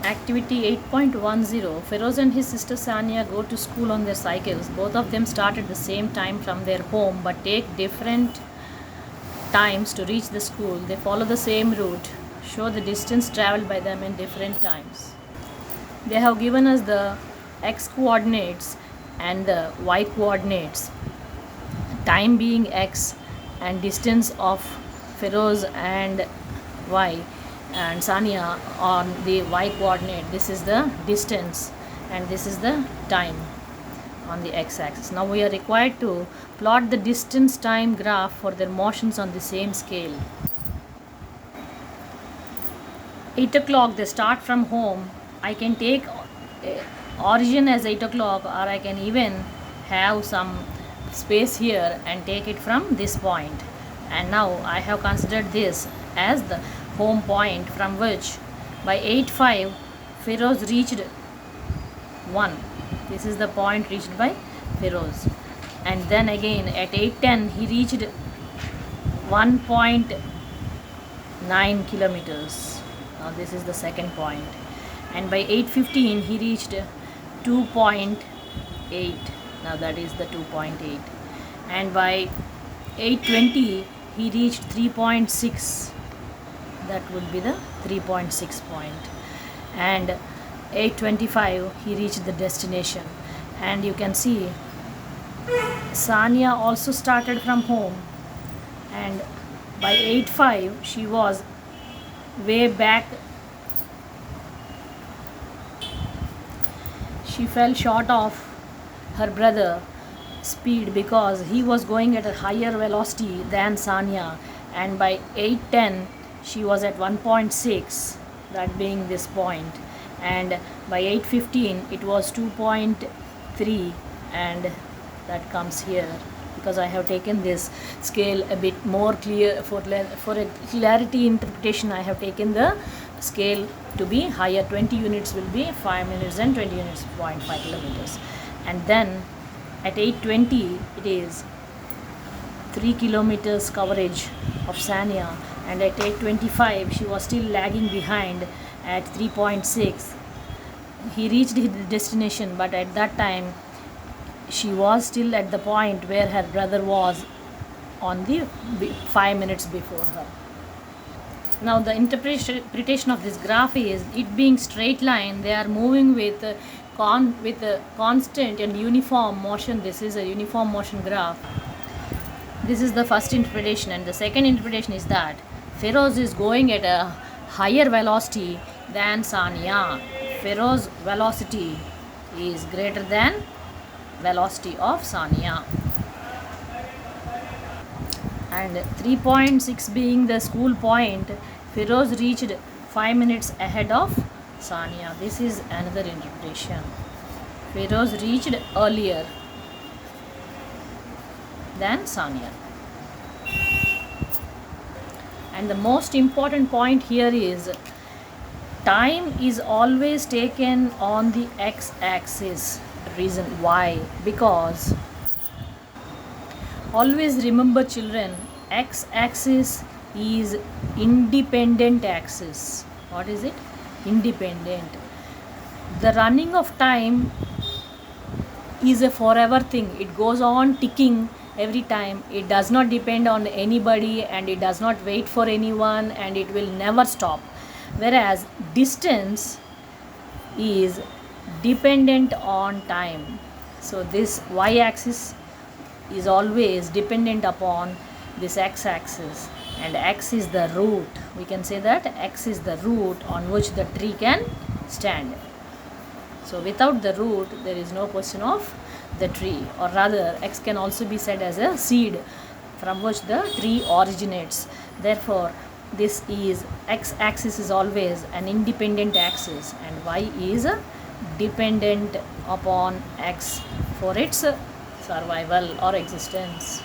Activity 8.10. Feroz and his sister Sania go to school on their cycles. Both of them start at the same time from their home but take different times to reach the school. They follow the same route. Show the distance traveled by them in different times. They have given us the x coordinates and the y coordinates. Time being x and distance of Feroz and y and Sania on the y coordinate. This is the distance and this is the time on the x axis. Now we are required to plot the distance time graph for their motions on the same scale. 8 o'clock, they start from home. I can take origin as 8 o'clock, or I can even have some space here and take it from this point. And now I have considered this as the home point from which by 8:05 Feroz reached 1. This is the point reached by Feroz. And then again at 8:10 he reached 1.9 kilometers. Now this is the second point. And by 8:15 he reached 2.8. Now that is the 2.8. And by 8:20 he reached 3.6. That would be the 3.6 point. And 8:25 he reached the destination. And you can see Sania also started from home, and by 8:05 she was way back. She fell short of her brother speed because he was going at a higher velocity than Sania, and by 8:10 she was at 1.6, that being this point, and by 8:15 it was 2.3, and that comes here because I have taken this scale a bit more clear for a clarity interpretation. I have taken the scale to be higher. 20 units will be 5 minutes and 20 units 0.5 kilometers. And then at 8:20 it is 3 kilometers coverage of Sania, and at 8:25 she was still lagging behind at 3.6. He reached his destination, but at that time she was still at the point where her brother was on the 5 minutes before her. Now the interpretation of this graph is, it being straight line, they are moving with a constant and uniform motion. This is a uniform motion graph. This is the first interpretation. And the second interpretation is that Feroz is going at a higher velocity than Sania. Feroz's velocity is greater than velocity of Sania. And 3.6 being the school point, Feroz reached 5 minutes ahead of Sania. This is another interpretation. Feroz reached earlier than Sania. And the most important point here is, time is always taken on the x-axis. Reason why? Because always remember, children, x-axis is independent axis. What is it? Independent. The running of time is a forever thing. It goes on ticking every time. It does not depend on anybody, and it does not wait for anyone, and it will never stop. Whereas distance is dependent on time. So this y-axis is always dependent upon this x-axis, and x is the root. We can say that x is the root on which the tree can stand. So without the root there is no question of the tree, or rather x can also be said as a seed from which the tree originates. Therefore this is, x-axis is always an independent axis, and y is dependent upon x for its survival or existence.